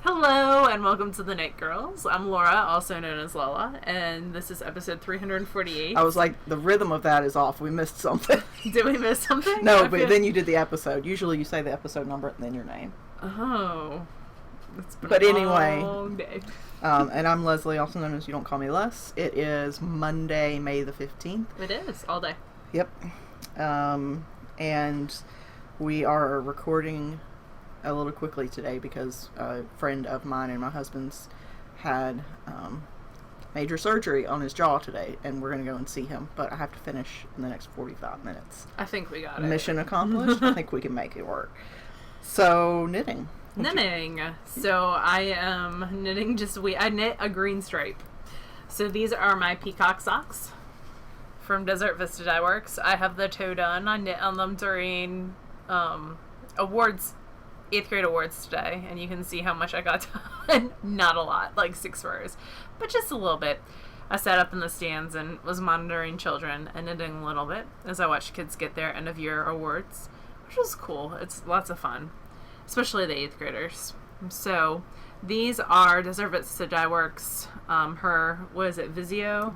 Hello and welcome to the TheKnitGirlls. I'm Laura, also known as Lala, and this is episode 348. I was like, the rhythm of that is off. We missed something. Did we miss something? No, but then you did the episode. Usually you say the episode number and then your name. Oh. It's been But a anyway, long day. And I'm Leslie, also known as You Don't Call Me Les. It is Monday, May the 15th. It is, all day. Yep. And we are recording a little quickly today because a friend of mine and my husband's had major surgery on his jaw today, and we're going to go and see him, but I have to finish in the next 45 minutes. I think we got it. Mission accomplished. I think we can make it work. So, knitting. Knitting. So I am knitting I knit a green stripe. So these are my peacock socks from Desert Vista Dye Works. I have the toe done. I knit on them during awards, 8th grade awards today, and you can see how much I got done. Not a lot, like 6 rows, but just a little bit. I sat up in the stands and was monitoring children and knitting a little bit as I watched kids get their end of year awards, which was cool. It's lots of fun, especially the 8th graders. So these are Desert Vista Dye Works, Viso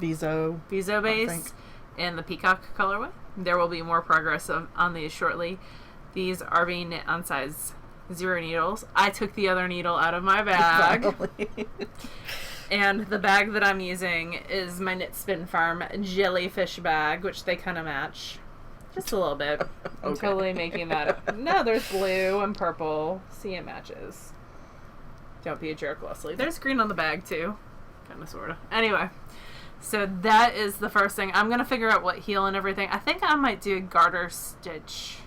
base in the peacock colorway. There will be more progress on these shortly. These are being knit on size 0 needles. I took the other needle out of my bag. Exactly. And the bag that I'm using is my Knit Spin Farm jellyfish bag, which they kind of match. Just a little bit. Okay. I'm totally making that up. No, there's blue and purple. See, it matches. Don't be a jerk, Leslie. There's green on the bag, too. Kind of, sort of. Anyway. So that is the first thing. I'm going to figure out what heel and everything. I think I might do a garter stitch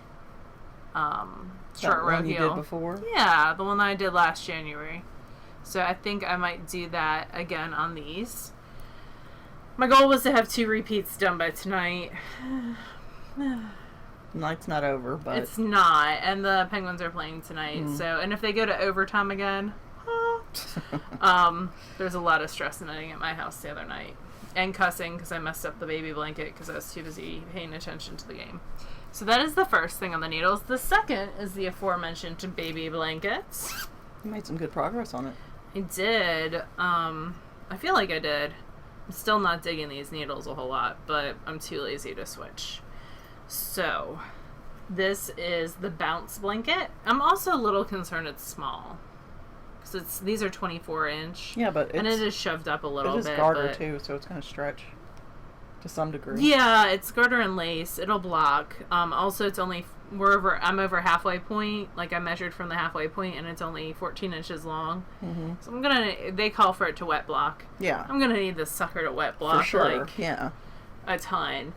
short row heel. You did before? Yeah, the one that I did last January. So I think I might do that again on these. My goal was to have 2 repeats done by tonight. Night's not over, but it's not, and the Penguins are playing tonight. So, and if they go to overtime again, there's a lot of stress knitting at my house the other night, and cussing because I messed up the baby blanket because I was too busy paying attention to the game. So that is the first thing on the needles. The second is the aforementioned baby blankets. you made some good progress on it. I did. I feel like I did. I'm still not digging these needles a whole lot, but I'm too lazy to switch. So, this is the bounce blanket. I'm also a little concerned it's small. Because these are 24-inch. Yeah, but and it is shoved up a little bit. It is garter, too, so it's going to stretch to some degree. Yeah, it's garter and lace. It'll block. Also, it's only... I'm over halfway point. Like, I measured from the halfway point, and it's only 14 inches long. Mm-hmm. So I'm gonna... They call for it to wet block. Yeah. I'm gonna need this sucker to wet block. For sure, like, yeah. A ton.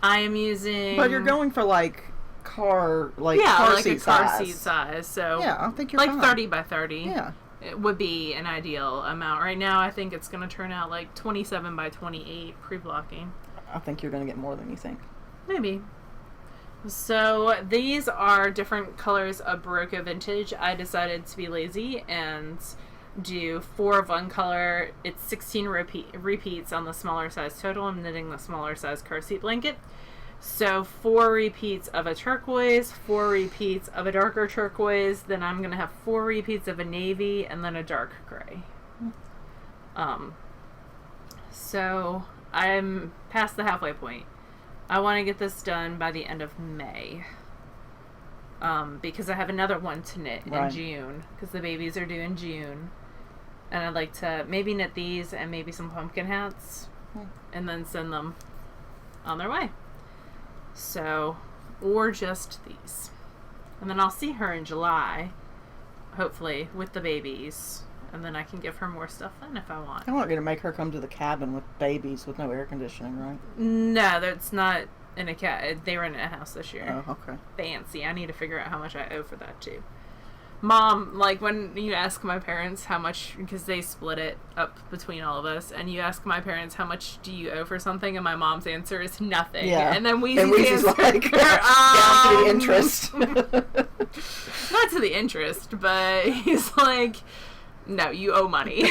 I am using... But you're going for, car seat size. So yeah, I think you're like fine. 30 by 30. Yeah. It would be an ideal amount. Right now, I think it's going to turn out like 27 by 28 pre-blocking. I think you're going to get more than you think. Maybe. So these are different colors of Barocco Vintage. I decided to be lazy and do 4 of one color. It's 16 repeats on the smaller size total. I'm knitting the smaller size car seat blanket. So 4 repeats of a turquoise, 4 repeats of a darker turquoise, then I'm going to have 4 repeats of a navy, and then a dark gray. So I'm past the halfway point. I want to get this done by the end of May. Because I have another one to knit in June, because the babies are due in June. And I'd like to maybe knit these and maybe some pumpkin hats, and then send them on their way. So, or just these. And then I'll see her in July, hopefully, with the babies. And then I can give her more stuff then if I want. I'm not going to make her come to the cabin with babies with no air conditioning, right? No, that's not in a they were in a house this year. Oh, okay. Fancy. I need to figure out how much I owe for that too. Mom, like when you ask my parents how much, because they split it up between all of us, and you ask my parents how much do you owe for something, and my mom's answer is nothing. Yeah. And then Weezy's like, down to the interest. Not to the interest, but he's like, no, you owe money.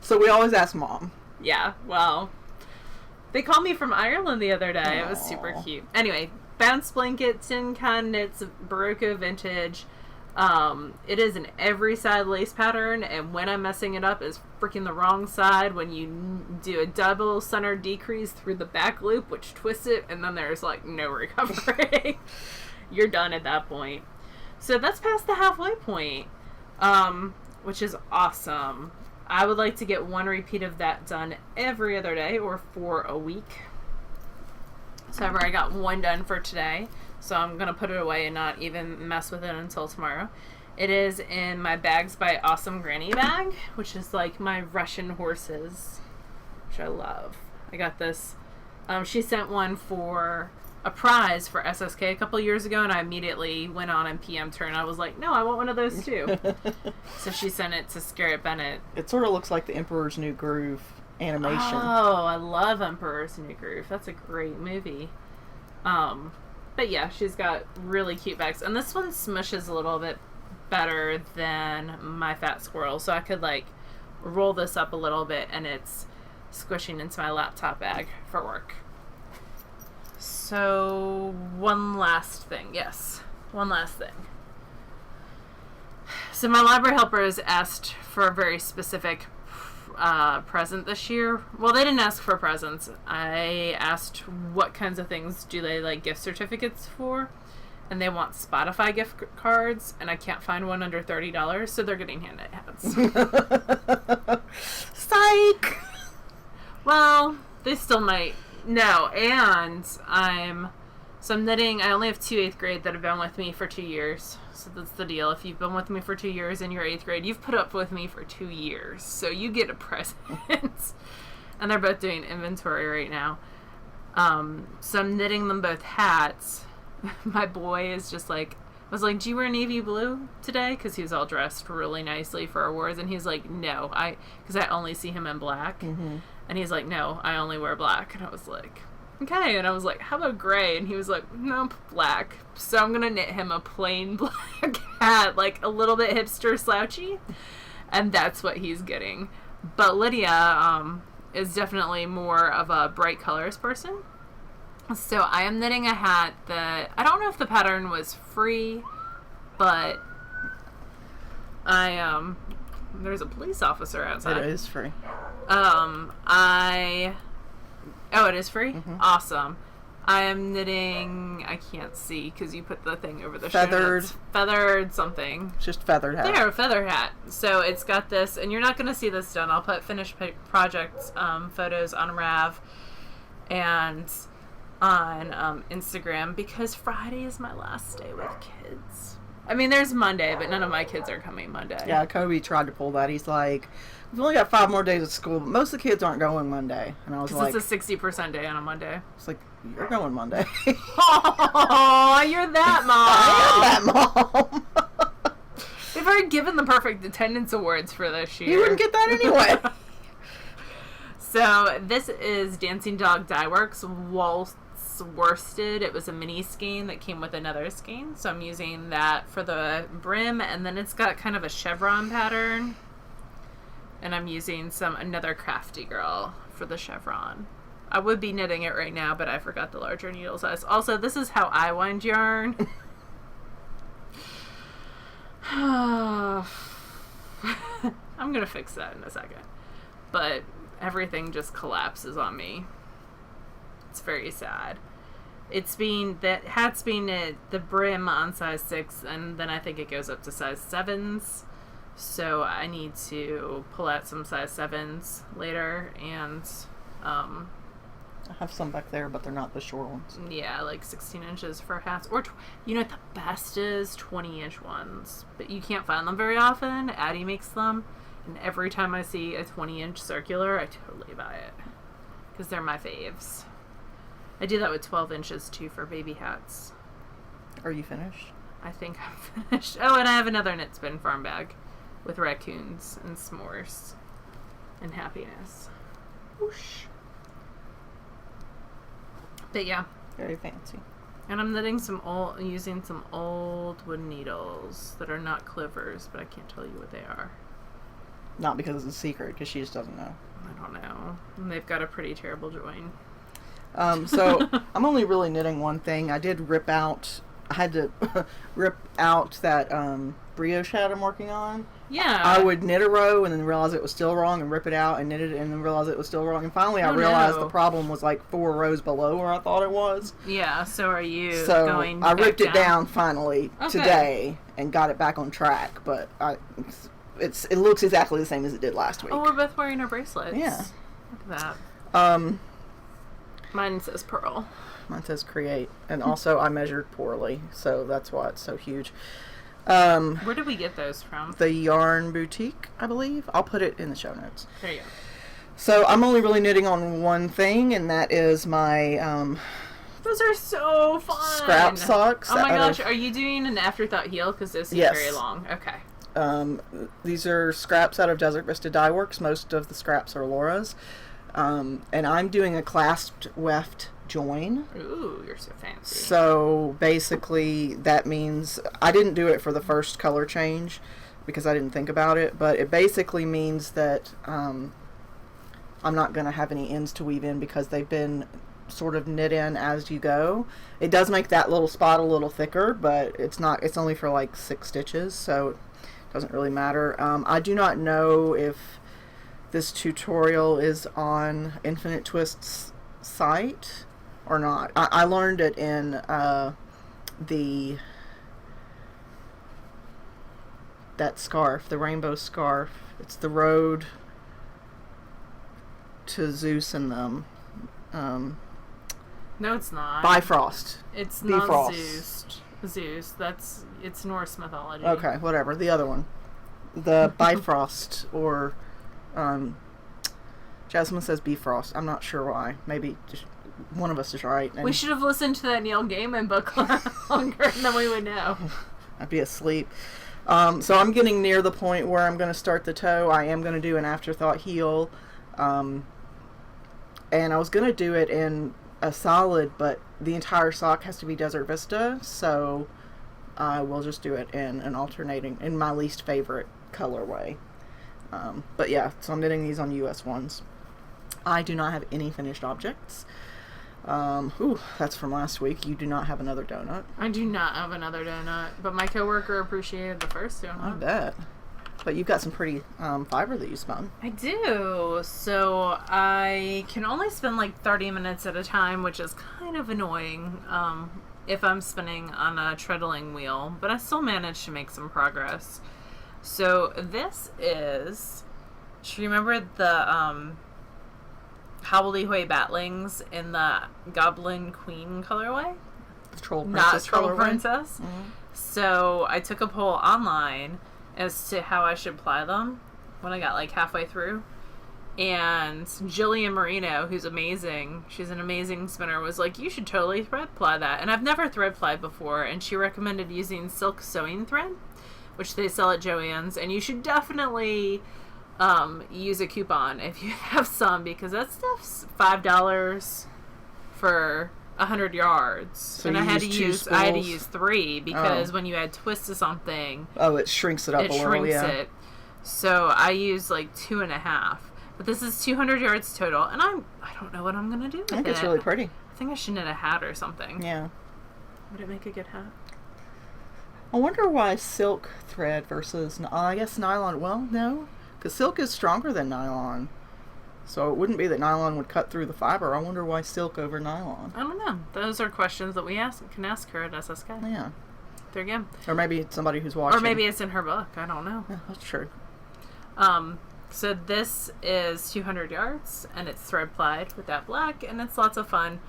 So we always ask Mom. Yeah, well, they called me from Ireland the other day. Aww. It was super cute. Anyway, bounce blanket, Tin Can Knits, Barocco Vintage. It is an every side lace pattern, and when I'm messing it up is freaking the wrong side when you do a double center decrease through the back loop, which twists it, and then there's like no recovery. You're done at that point. So that's past the halfway point, which is awesome. I would like to get one repeat of that done every other day or for a week. So I've already got one done for today. So I'm going to put it away and not even mess with it until tomorrow. It is in my Bags by Awesome Granny bag, which is like my Russian horses, which I love. I got this. She sent one for a prize for SSK a couple years ago, and I immediately went on and PM'd her, and I was like, no, I want one of those too. So she sent it to Scarlett Bennett. It sort of looks like the Emperor's New Groove animation. Oh, I love Emperor's New Groove. That's a great movie. But yeah, she's got really cute bags. And this one smushes a little bit better than my Fat Squirrel. So I could like roll this up a little bit and it's squishing into my laptop bag for work. So one last thing. Yes, one last thing. So my library helpers asked for a very specific present this year. Well, they didn't ask for presents. I asked what kinds of things do they like gift certificates for, and they want Spotify gift cards, and I can't find one under $30, so they're getting hand-knit hats. Psych! Well, they still might. No, and I'm knitting. I only have 2 8th grade that have been with me for 2 years. So that's the deal. If you've been with me for 2 years in your 8th grade, you've put up with me for 2 years. So you get a present. And they're both doing inventory right now. So I'm knitting them both hats. My boy is just like, I was like, do you wear navy blue today? Because he was all dressed really nicely for awards. And he's like, no, because I only see him in black. Mm-hmm. And he's like, no, I only wear black. And I was like, okay. And I was like, how about gray? And he was like, nope, black. So I'm going to knit him a plain black hat, like a little bit hipster slouchy. And that's what he's getting. But Lydia is definitely more of a bright colors person. So I am knitting a hat that, I don't know if the pattern was free, but there's a police officer outside. It is free. It is free? Mm-hmm. Awesome. I am knitting, I can't see because you put the thing over the feathered. Feathered something. Just feathered hat. There, feather hat. So it's got this, and you're not going to see this done. I'll put finished project photos on Rav and on Instagram because Friday is my last day with kids. I mean, there's Monday, but none of my kids are coming Monday. Yeah, Kobe tried to pull that. He's like, we've only got 5 more days of school, but most of the kids aren't going Monday. And I was like, it's a 60% day on a Monday. It's like, you're going Monday. Oh, you're that mom. I am that mom. They've already given the perfect attendance awards for this year. You wouldn't get that anyway. So this is Dancing Dog Dye Works Waltz Worsted. It was a mini skein that came with another skein, so I'm using that for the brim, and then it's got kind of a chevron pattern, and I'm using another Crafty Girl for the chevron. I would be knitting it right now, but I forgot the larger needle size. Also, this is how I wind yarn. I'm gonna fix that in a second, but everything just collapses on me. It's very sad. That hat's being knit, the brim on size 6, and then I think it goes up to size 7s. So I need to pull out some size 7s later, and I have some back there, but they're not the short ones. Yeah, like 16 inches for hats. Or, you know what the best is? 20-inch ones. But you can't find them very often. Addie makes them. And every time I see a 20-inch circular, I totally buy it. Because they're my faves. I do that with 12 inches, too, for baby hats. Are you finished? I think I'm finished. Oh, and I have another knit spin farm bag with raccoons and s'mores and happiness. Whoosh. But yeah. Very fancy. And I'm knitting using some old wooden needles that are not Clivers, but I can't tell you what they are. Not because it's a secret, because she just doesn't know. I don't know. And they've got a pretty terrible join. So I'm only really knitting one thing. I had to rip out that brioche hat I'm working on, Yeah. I would knit a row and then realize it was still wrong and rip it out and knit it and then realize it was still wrong. And finally I realized the problem was like 4 rows below where I thought it was. Yeah, so are you going I ripped it down finally today and got it back on track, but it looks exactly the same as it did last week. Oh, we're both wearing our bracelets. Yeah. Look at that. Mine says pearl. Mine says create. And also I measured poorly, so that's why it's so huge. Where did we get those from? The Yarn Boutique, I believe. I'll put it in the show notes. There you go. So I'm only really knitting on one thing, and that is my those are so fun. Scrap socks. Oh my gosh, are you doing an afterthought heel? Because this is very long. Okay. These are scraps out of Desert Vista Dye Works. Most of the scraps are Laura's. And I'm doing a clasped weft join. Ooh, you're so fancy. So basically that means I didn't do it for the first color change because I didn't think about it, but it basically means that I'm not going to have any ends to weave in because they've been sort of knit in as you go. It does make that little spot a little thicker, but it's only for like 6 stitches, so it doesn't really matter. I do not know if this tutorial is on Infinite Twist's site or not. I learned it in that scarf, the rainbow scarf. It's the road to Zeus and them. No, it's not. Bifrost. It's Bifrost. Not Zeus. It's Norse mythology. Okay, whatever. The other one. The Bifrost, or Jasmine says Bifrost. I'm not sure why. Maybe just one of us is right. We should have listened to that Neil Gaiman book longer, and then we would know. I'd be asleep. So I'm getting near the point where I'm going to start the toe. I am going to do an afterthought heel. And I was going to do it in a solid, but the entire sock has to be Desert Vista, so I will just do it in an alternating, in my least favorite colorway. But yeah, so I'm knitting these on US ones. I do not have any finished objects. That's from last week. You do not have another donut. I do not have another donut, but my coworker appreciated the first donut. I bet. But you've got some pretty fiber that you spun. I do. So I can only spend like 30 minutes at a time, which is kind of annoying if I'm spinning on a treadling wheel, but I still managed to make some progress. So this is, do you remember the Howley-Hoy Batlings in the Goblin Queen colorway? The Troll Princess. Not Troll colorway? Princess. Mm-hmm. So I took a poll online as to how I should ply them when I got like halfway through. And Jillian Marino, who's amazing, she's an amazing spinner, was like, you should totally thread ply that. And I've never thread plied before, and she recommended using silk sewing thread, which they sell at Joann's, and you should definitely use a coupon if you have some, because that stuff's $5 for 100 yards. So and I had to use 3 because when you add twists to something, it shrinks it up a little. It shrinks it. So I use like 2.5. But this is 200 yards total, and I don't know what I'm gonna do with it. I think it's really pretty. I think I should knit a hat or something. Yeah. Would it make a good hat? I wonder why silk thread versus, I guess nylon. Well, no, because silk is stronger than nylon. So it wouldn't be that nylon would cut through the fiber. I wonder why silk over nylon. I don't know. Those are questions that we can ask her at SSK. Yeah. There you go. Or maybe it's somebody who's watching. Or maybe it's in her book. I don't know. Yeah, that's true. So this is 200 yards, and it's thread plied with that black, and it's lots of fun.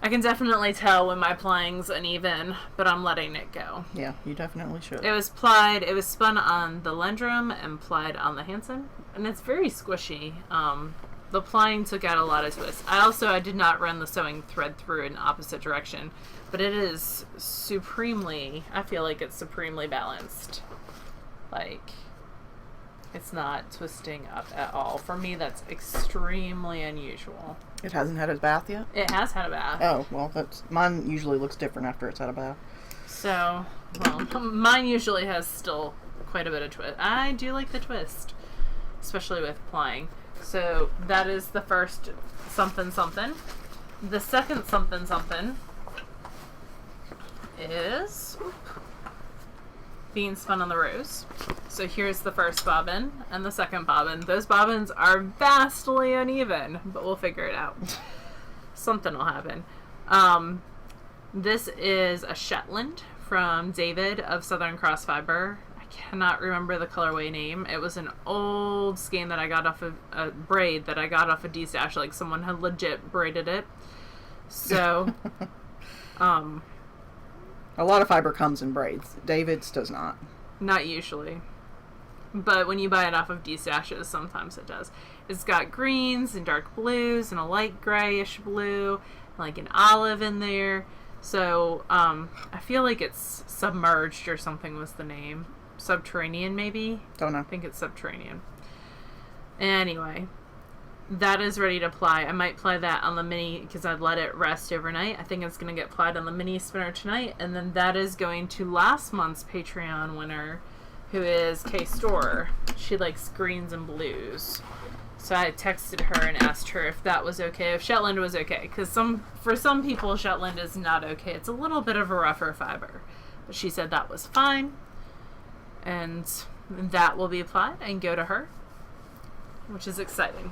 I can definitely tell when my plying's uneven, but I'm letting it go. Yeah, you definitely should. It was spun on the Lendrum and plied on the Hansen, and it's very squishy. The plying took out a lot of twists. I did not run the sewing thread through in opposite direction, but it is I feel like it's supremely balanced. Like, it's not twisting up at all. For me, that's extremely unusual. It hasn't had a bath yet? It has had a bath. Oh, well, mine usually looks different after it's had a bath. So, mine usually has still quite a bit of twist. I do like the twist, especially with plying. So, that is the first something something. The second something something is being spun on the rose. So here's the first bobbin and the second bobbin. Those bobbins are vastly uneven, but we'll figure it out. Something will happen. This is a Shetland from David of Southern Cross Fiber. I cannot remember the colorway name. It was an old skein that I got off of a braid that I got off of D-Stash. Like someone had legit braided it. So, a lot of fiber comes in braids. David's does not. Not usually. But when you buy it off of D-Stashes, sometimes it does. It's got greens and dark blues and a light grayish blue, and like an olive in there. So, I feel like it's Submerged or something was the name. Subterranean, maybe? Don't know. I think it's Subterranean. Anyway, that is ready to ply. I might ply that on the mini because I'd let it rest overnight. I think it's going to get plied on the mini spinner tonight. And then that is going to last month's Patreon winner, who is Kay Store. She likes greens and blues. So I texted her and asked her if that was okay, if Shetland was okay. Because for some people, Shetland is not okay. It's a little bit of a rougher fiber. But she said that was fine. And that will be applied and go to her, which is exciting.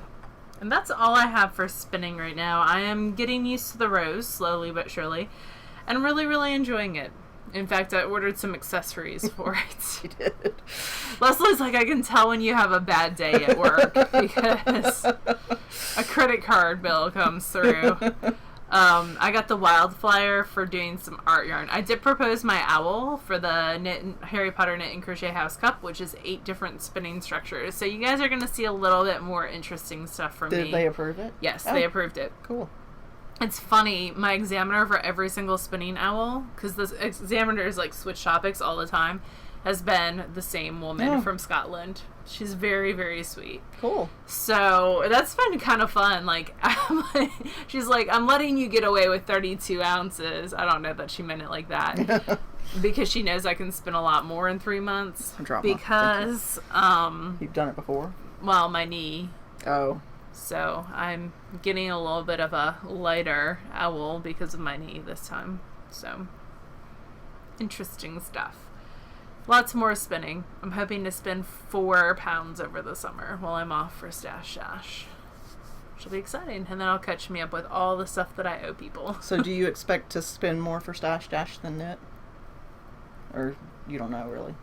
And that's all I have for spinning right now. I am getting used to the rose, slowly but surely, and really, really enjoying it. In fact, I ordered some accessories for it. You did. Leslie's like, I can tell when you have a bad day at work because a credit card bill comes through. I got the wildflower for doing some art yarn. I did propose my owl for the Harry Potter Knit and Crochet House Cup, which is 8 different spinning structures. So you guys are going to see a little bit more interesting stuff from me. Did they approve it? Yes, they approved it. Cool. It's funny, my examiner for every single spinning owl, because the examiners like switch topics all the time, has been the same woman from Scotland. She's very, very sweet. Cool. So that's been kind of fun. Like, she's like, I'm letting you get away with 32 ounces. I don't know that she meant it like that. Because she knows I can spin a lot more in 3 months. Because, you've done it before? Well, my knee. Oh. So I'm getting a little bit of a lighter owl because of my knee this time. So, interesting stuff. Lots more spinning. I'm hoping to spin 4 pounds over the summer while I'm off for Stash Dash. Which will be exciting. And then I'll catch me up with all the stuff that I owe people. So do you expect to spin more for Stash Dash than Knit? Or you don't know, really?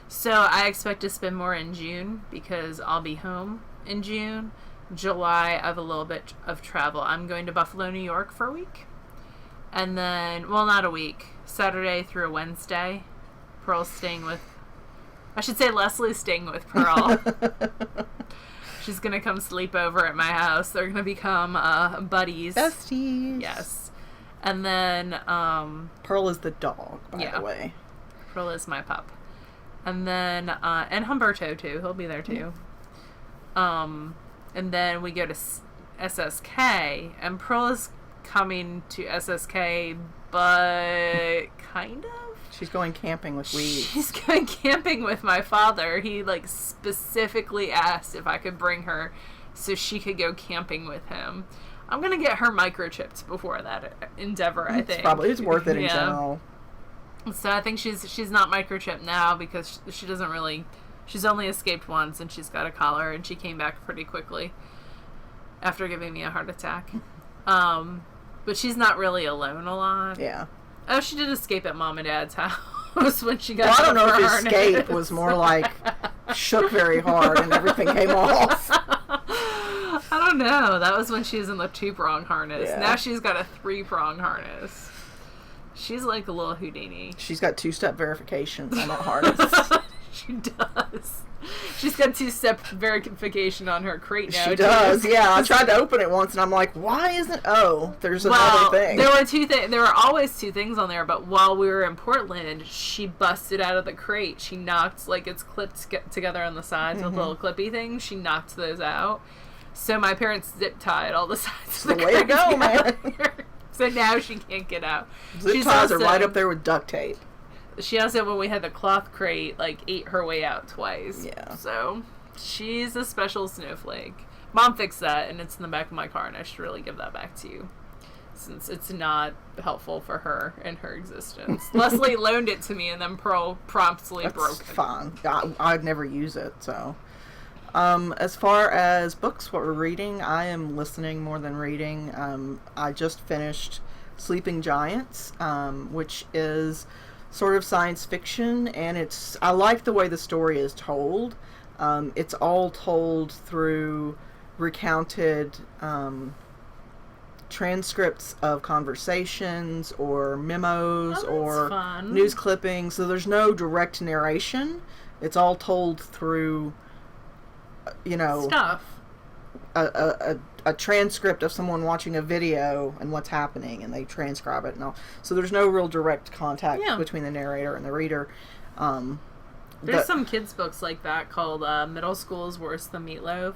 So I expect to spin more in June because I'll be home in June. July, I have a little bit of travel. I'm going to Buffalo, New York for a week. And then, well, not a week. Saturday through Wednesday. Pearl's staying with... I should say Leslie's staying with Pearl. She's going to come sleep over at my house. They're going to become buddies. Besties. Yes. And then... Pearl is the dog, by the way. Pearl is my pup. And then... and Humberto, too. He'll be there, too. And then we go to SSK, and Pearl is coming to SSK, but kind of? She's going camping with Weeds. She's going camping with my father. He, like, specifically asked if I could bring her so she could go camping with him. I'm going to get her microchipped before that endeavor, I think. It's worth it in general. So I think she's not microchipped now because she doesn't really... She's only escaped once, and she's got a collar, and she came back pretty quickly after giving me a heart attack. But she's not really alone a lot. Yeah. Oh, she did escape at Mom and Dad's house when she got I don't know if harness. escape was more like shook very hard and everything came off. I don't know. That was when she was in the 2-prong harness. Yeah. Now she's got a 3-prong harness. She's like a little Houdini. She's got 2-step verification on that harness. She does. She's got 2-step verification on her crate now. She does, yeah. I tried to open it once, and I'm like, why isn't... Oh, there's another thing. There were 2 things. There were always 2 things on there, but while we were in Portland, she busted out of the crate. She knocked, like, it's clipped together on the sides with little clippy things. She knocked those out. So my parents zip-tied all the sides of the crate. Way to go, man. So now she can't get out. Zip ties are right up there with duct tape. She also, when we had the cloth crate, like, ate her way out twice. Yeah. So, she's a special snowflake. Mom fixed that, and it's in the back of my car, and I should really give that back to you. since it's not helpful for her in her existence. Leslie loaned it to me, and then Pearl promptly broke it. Fine. I'd never use it, so. As far as books, what we're reading, I am listening more than reading. I just finished Sleeping Giants, which is sort of science fiction, and I like the way the story is told. It's all told through recounted transcripts of conversations or memos or fun. News clippings. So there's no direct narration. It's all told through, stuff. A transcript of someone watching a video and what's happening, and they transcribe it and all. So there's no real direct contact between the narrator and the reader. There's some kids' books like that called Middle School is Worse Than Meatloaf.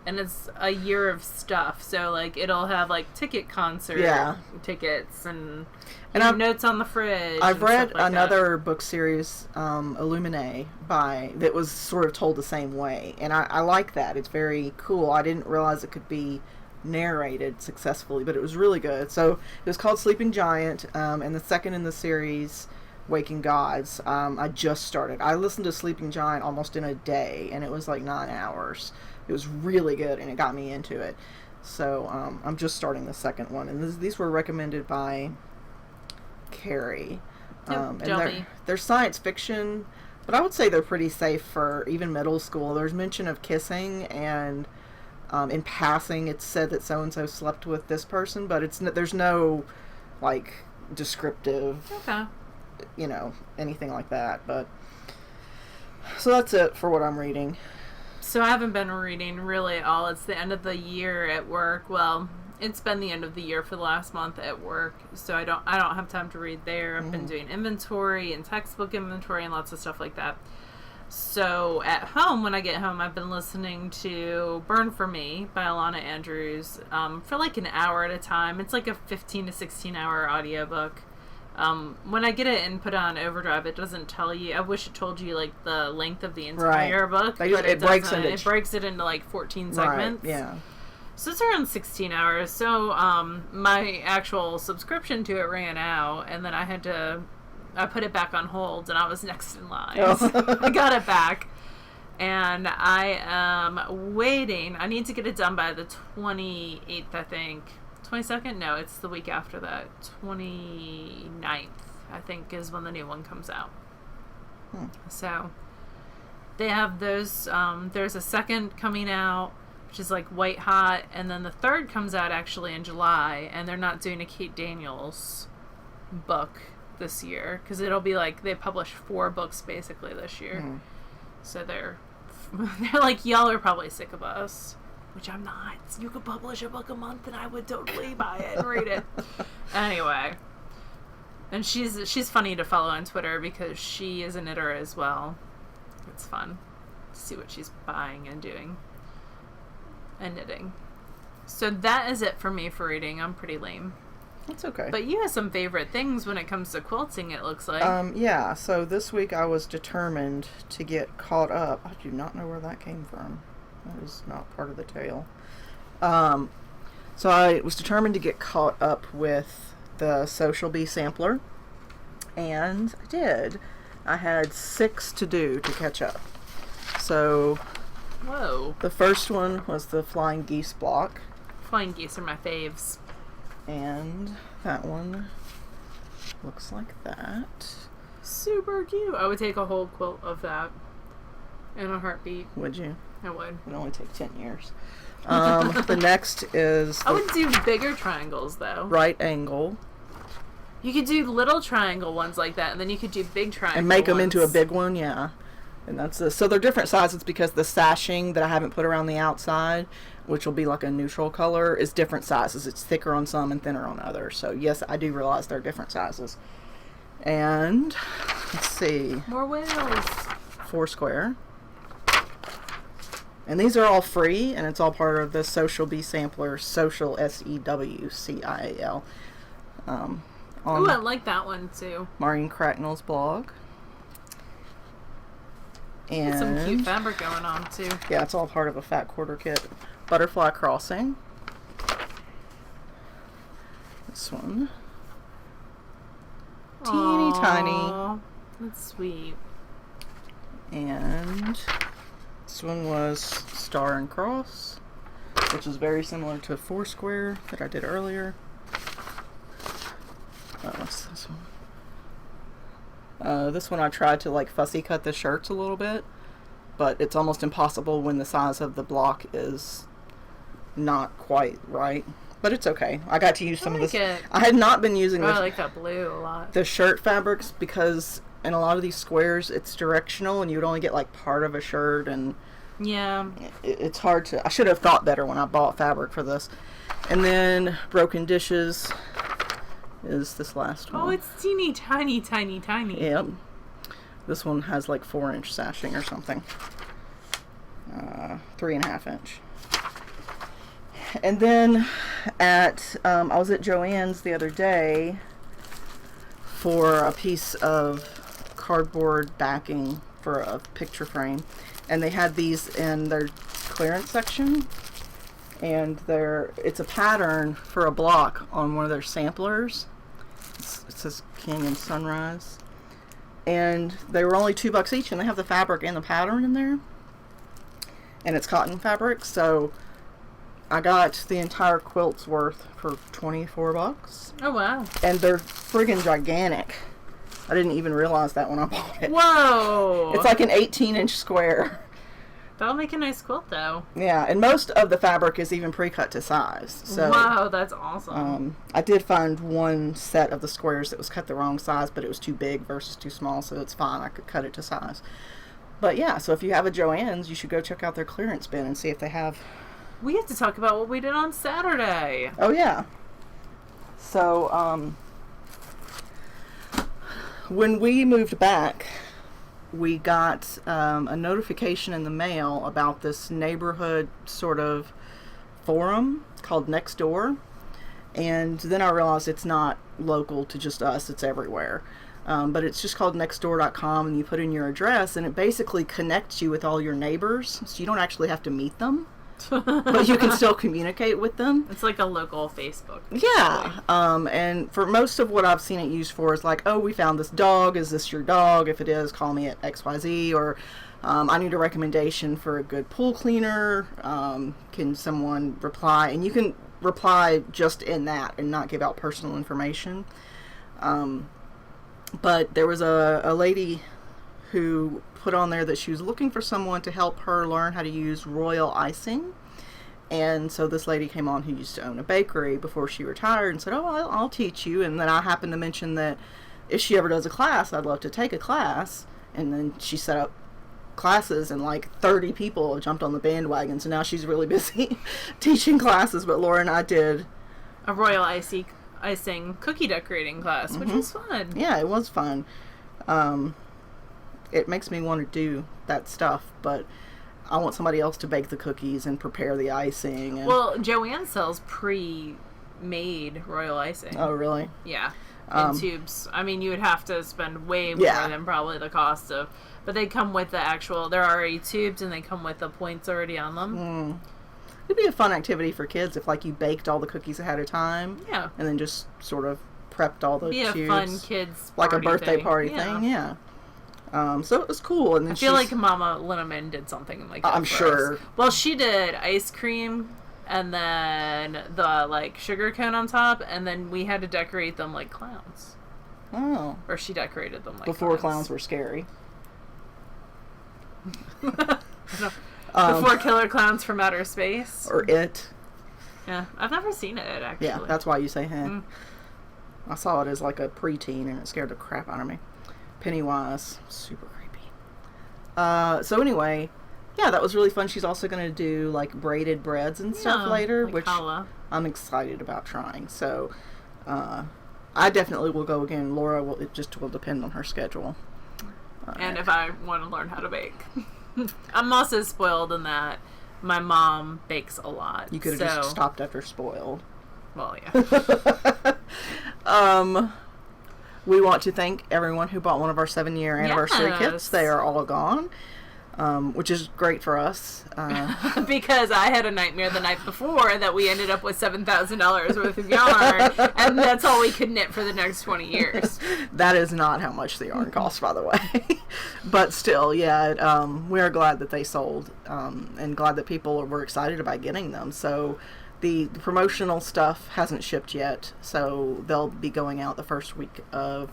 And it's a year of stuff. So, like, it'll have, like, ticket concert tickets and notes on the fridge. I've read another book series, Illuminae, that was sort of told the same way. And I like that. It's very cool. I didn't realize it could be narrated successfully, but it was really good. So, it was called Sleeping Giant, and the second in the series, Waking Gods, I just started. I listened to Sleeping Giant almost in a day, and it was like 9 hours. It was really good, and it got me into it. So I'm just starting the second one, and these were recommended by Carrie. And they're science fiction, but I would say they're pretty safe for even middle school. There's mention of kissing, and in passing, it's said that so and so slept with this person, but there's no like descriptive, anything like that. But so that's it for what I'm reading. So I haven't been reading really at all. It's the end of the year at work. Well, it's been the end of the year for the last month at work, so I don't have time to read there. I've been doing inventory and textbook inventory and lots of stuff like that. So at home, when I get home, I've been listening to Burn For Me by Alana Andrews for like an hour at a time. It's like a 15 to 16 hour audiobook. When I get it and put it on Overdrive, it doesn't tell you. I wish it told you like the length of the entire book, but it breaks it into like 14 segments. Right, yeah. So it's around 16 hours. So my actual subscription to it ran out, and then I put it back on hold, and I was next in line. So I got it back, and I am waiting. I need to get it done by the 28th, I think. 22nd? No, it's the week after that. 29th, I think, is when the new one comes out. So they have those. There's a second coming out, which is like white hot, and then the third comes out actually in July, and they're not doing a Kate Daniels book this year because it'll be like they publish 4 books basically this year. So they're like, y'all are probably sick of us. Which I'm not. You could publish a book a month and I would totally buy it and read it. Anyway. And she's funny to follow on Twitter because she is a knitter as well. It's fun to see what she's buying and doing. And knitting. So that is it for me for reading. I'm pretty lame. That's okay. But you have some favorite things when it comes to quilting, it looks like. Yeah. So this week I was determined to get caught up. I do not know where that came from. That is not part of the tale. So I was determined to get caught up with the Social Bee Sampler, and I did. I had 6 to do to catch up. So, whoa. The first one was the Flying Geese block. Flying geese are my faves. And that one looks like that. Super cute. I would take a whole quilt of that in a heartbeat. Would you? I would. It would only take 10 years. The next is... I would do bigger triangles, though. Right angle. You could do little triangle ones like that, and then you could do big triangle and make them into a big one, yeah. And that's so they're different sizes because the sashing that I haven't put around the outside, which will be like a neutral color, is different sizes. It's thicker on some and thinner on others. So, yes, I do realize they're different sizes. And, let's see. More whales. 4 square. And these are all free, and it's all part of the Social Bee Sampler, Social, SEWCIAL. Ooh, I like that one, too. Maureen Cracknell's blog. And some cute fabric going on, too. Yeah, it's all part of a fat quarter kit. Butterfly Crossing. Let's this one. Teeny tiny. That's sweet. And this one was Star and Cross, which is very similar to Foursquare that I did earlier. What's this one? This one I tried to like fussy cut the shirts a little bit, but it's almost impossible when the size of the block is not quite right. But it's okay. I got to use some of this. I had not been using I like that blue a lot. The shirt fabrics, because in a lot of these squares it's directional and you would only get like part of a shirt, and yeah, it's hard to. I should have thought better when I bought fabric for this. And then Broken Dishes is this last one. Oh, it's teeny tiny, tiny, tiny. Yep. This one has like 4-inch sashing or something. 3.5 inch. And then I was at Joann's the other day for a piece of cardboard backing for a picture frame, and they had these in their clearance section, and it's a pattern for a block on one of their samplers. It says Canyon Sunrise, and they were only $2 each, and they have the fabric and the pattern in there, and it's cotton fabric, so I got the entire quilt's worth for $24. Oh, wow. And they're friggin' gigantic. I didn't even realize that when I bought it. Whoa! It's like an 18-inch square. That'll make a nice quilt, though. Yeah, and most of the fabric is even pre-cut to size. So, wow, that's awesome. I did find one set of the squares that was cut the wrong size, but it was too big versus too small, so it's fine. I could cut it to size. But yeah, so if you have a Joann's, you should go check out their clearance bin and see if they have... We have to talk about what we did on Saturday. Oh, yeah. So, when we moved back, we got a notification in the mail about this neighborhood sort of forum called Nextdoor. And then I realized it's not local to just us, it's everywhere. But it's just called nextdoor.com, and you put in your address, and it basically connects you with all your neighbors, so you don't actually have to meet them. But you can still communicate with them. It's like a local Facebook. Yeah. And for most of what I've seen it used for is like, oh, we found this dog. Is this your dog? If it is, call me at XYZ. Or I need a recommendation for a good pool cleaner. Can someone reply? And you can reply just in that and not give out personal information. But there was a lady who put on there that she was looking for someone to help her learn how to use royal icing. And so this lady came on who used to own a bakery before she retired and said, oh, I'll teach you. And then I happened to mention that if she ever does a class, I'd love to take a class. And then she set up classes, and like 30 people jumped on the bandwagon. So now she's really busy teaching classes. But Laura and I did a royal icing cookie decorating class, which was fun. Yeah, it was fun. It makes me want to do that stuff, but I want somebody else to bake the cookies and prepare the icing. And... Well, Joanne sells pre-made royal icing. Oh, really? Yeah. In tubes. I mean, you would have to spend way more than probably the cost of... But they come with the actual... They're already tubed, and they come with the points already on them. It'd be a fun activity for kids if, like, you baked all the cookies ahead of time. Yeah. And then just sort of prepped all the tubes. Be a fun kids' like a birthday party thing, yeah. So it was cool. And then I feel like Mama Linneman did something like that. I'm sure. Us. Well, she did ice cream and then the like sugar cone on top, and then we had to decorate them like clowns. Oh. Or she decorated them like before clowns were scary. Before Killer Clowns from Outer Space. Or It. Yeah, I've never seen it actually. Yeah, that's why you say I saw it as like a preteen and it scared the crap out of me. Pennywise, super creepy. So anyway, yeah, that was really fun. She's also going to do like braided breads and stuff later, like which challah. I'm excited about trying. So I definitely will go again. Laura will. It just will depend on her schedule. And if I want to learn how to bake. I'm also spoiled in that my mom bakes a lot. You could have just stopped after spoiled. Well, yeah. We want to thank everyone who bought one of our 7-year anniversary kits. They are all gone. which is great for us. Because I had a nightmare the night before that we ended up with $7,000 worth of yarn, and that's all we could knit for the next 20 years. That is not how much the yarn costs, by the way. But still, yeah, we are glad that they sold, and glad that people were excited about getting them. So the promotional stuff hasn't shipped yet, so they'll be going out the first week of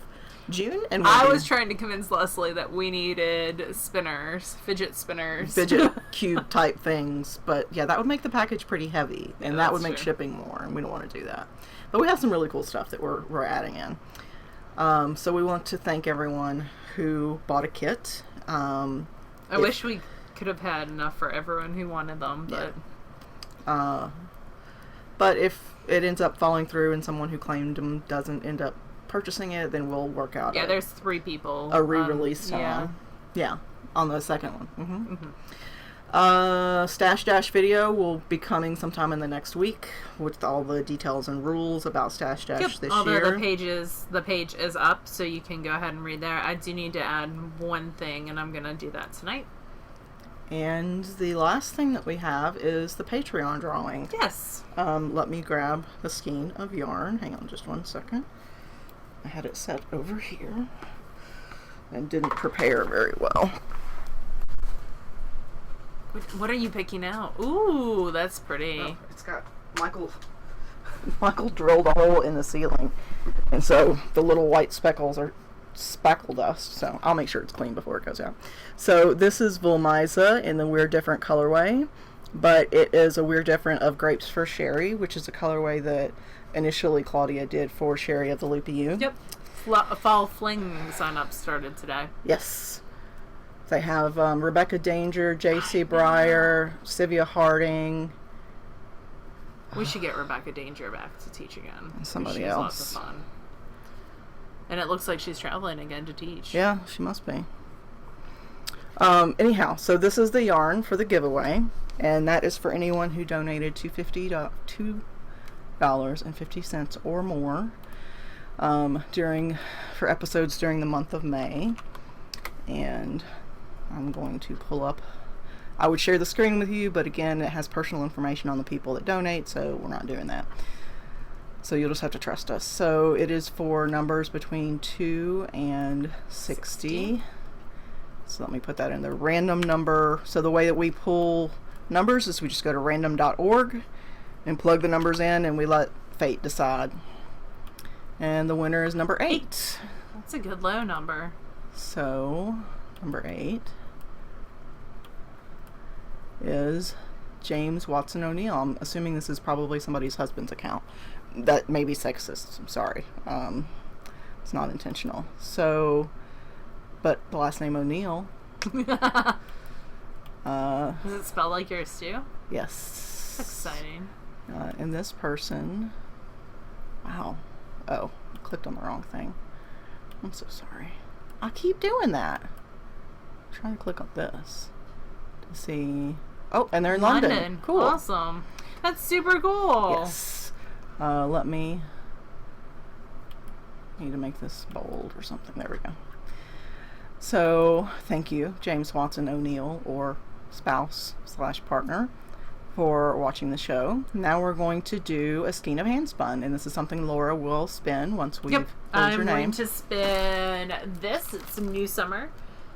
June. And I was trying to convince Leslie that we needed spinners, fidget spinners. Fidget cube type things, but yeah, that would make the package pretty heavy, and Yeah, that would make true. shipping more, and we don't want to do that. But we have some really cool stuff that we're adding in. So we want to thank everyone who bought a kit. I wish we could have had enough for everyone who wanted them, but... But if it ends up falling through and someone who claimed them doesn't end up purchasing it, then we'll work out Yeah, there's 3 people. a re-release time. Yeah, on the second one. Stash Dash video will be coming sometime in the next week with all the details and rules about Stash Dash this Although year. the page is up, so you can go ahead and read there. I do need to add one thing, and I'm going to do that tonight. And the last thing that we have is the Patreon drawing. Yes. Let me grab the skein of yarn. Hang on just one second. I had it set over here and didn't prepare very well. What are you picking out? Ooh, that's pretty. Oh, it's got Michael drilled a hole in the ceiling, and so the little white speckles are spackle dust, so I'll make sure it's clean before it goes out. So this is Vulmisa in the We're Different colorway, but it is a We're Different of Grapes for Sherry, which is a colorway that initially Claudia did for Sherry of the Loopy U. Yep. Fall Fling sign-up started today. Yes. They have Rebecca Danger, J.C. Breyer, Sylvia Harding. We should get Rebecca Danger back to teach again. And somebody she's else. Lots of fun. And it looks like she's traveling again to teach. Yeah, she must be. Anyhow, so this is the yarn for the giveaway, and that is for anyone who donated $2.50 or more for episodes during the month of May. And I'm going to pull up. I would share the screen with you, but again, it has personal information on the people that donate, so we're not doing that. So you'll just have to trust us. So it is for numbers between 2 and 60. So let me put that in the random number. So the way that we pull numbers is we just go to random.org and plug the numbers in, and we let fate decide. And the winner is number 8. That's a good low number. So number 8 is James Watson O'Neill. I'm assuming this is probably somebody's husband's account. That may be sexist. I'm sorry. It's not intentional. So, but the last name O'Neill. Does it spell like yours too? Yes. That's exciting. And this person. Wow. Oh, I clicked on the wrong thing. I'm so sorry. I keep doing that. I'm trying to click on this to see. Oh, and they're in London. Cool. Awesome. That's super cool. Yes. Let me. Need to make this bold or something. There we go. So, thank you, James Watson O'Neill, or spouse/partner, for watching the show. Now we're going to do a skein of handspun, and this is something Laura will spin once we've told your name. I'm going to spin this. It's a new summer.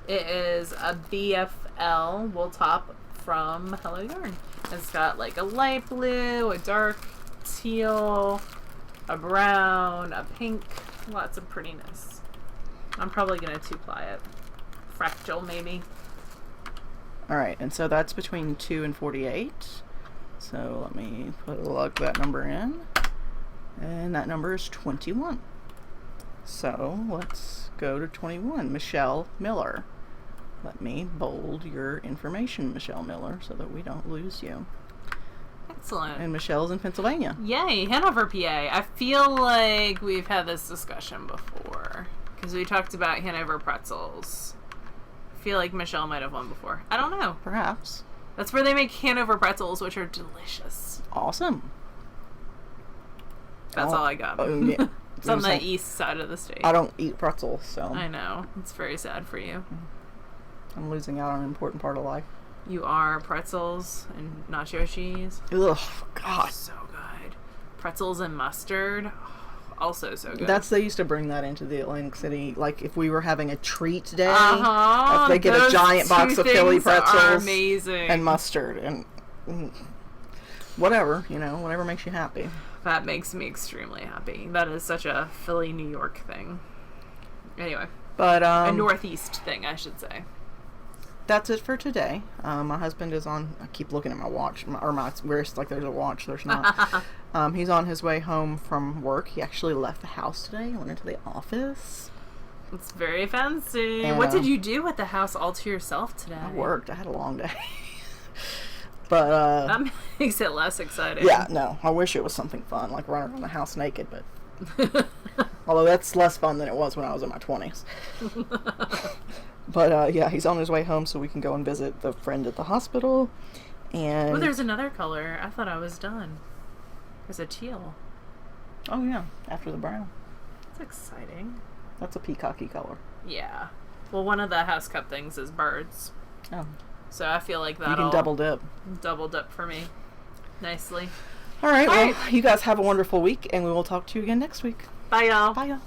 It is a BFL wool top from Hello Yarn. It's got like a light blue, a dark teal, a brown, a pink, lots of prettiness. I'm probably going to 2-ply it. Fractal, maybe. Alright, and so that's between 2 and 48. So let me plug that number in. And that number is 21. So let's go to 21. Michelle Miller. Let me bold your information, Michelle Miller, so that we don't lose you. Excellent. And Michelle's in Pennsylvania. Yay, Hanover, PA. I feel like we've had this discussion before. Because we talked about Hanover pretzels. I feel like Michelle might have won before. I don't know. Perhaps. That's where they make Hanover pretzels, which are delicious. Awesome. That's all I got. Yeah. It's on the east side of the state. I don't eat pretzels, so. I know. It's very sad for you. I'm losing out on an important part of life. You are. Pretzels and nacho cheese. Ugh, God. So good. Pretzels and mustard. Also so good. They used to bring that into the Atlantic City. Like, if we were having a treat day, they get a giant box of Philly pretzels amazing. And mustard and whatever, whatever makes you happy. That makes me extremely happy. That is such a Philly, New York thing. Anyway. But, a Northeast thing, I should say. That's it for today. My husband is on... I keep looking at my watch. Or my wrist like there's a watch. There's not. He's on his way home from work. He actually left the house today. Went into the office. It's very fancy. And, what did you do at the house all to yourself today? I worked. I had a long day. But, that makes it less exciting. Yeah, no. I wish it was something fun, like running around the house naked, but... Although that's less fun than it was when I was in my 20s. But, yeah, he's on his way home so we can go and visit the friend at the hospital. And... Oh, there's another color. I thought I was done. There's a teal. Oh, yeah. After the brown. That's exciting. That's a peacocky color. Yeah. Well, one of the house cup things is birds. Oh. So I feel like that'll... You can double dip. Double dip for me. Nicely. All right. Well, you guys have a wonderful week, and we will talk to you again next week. Bye, y'all. Bye, y'all.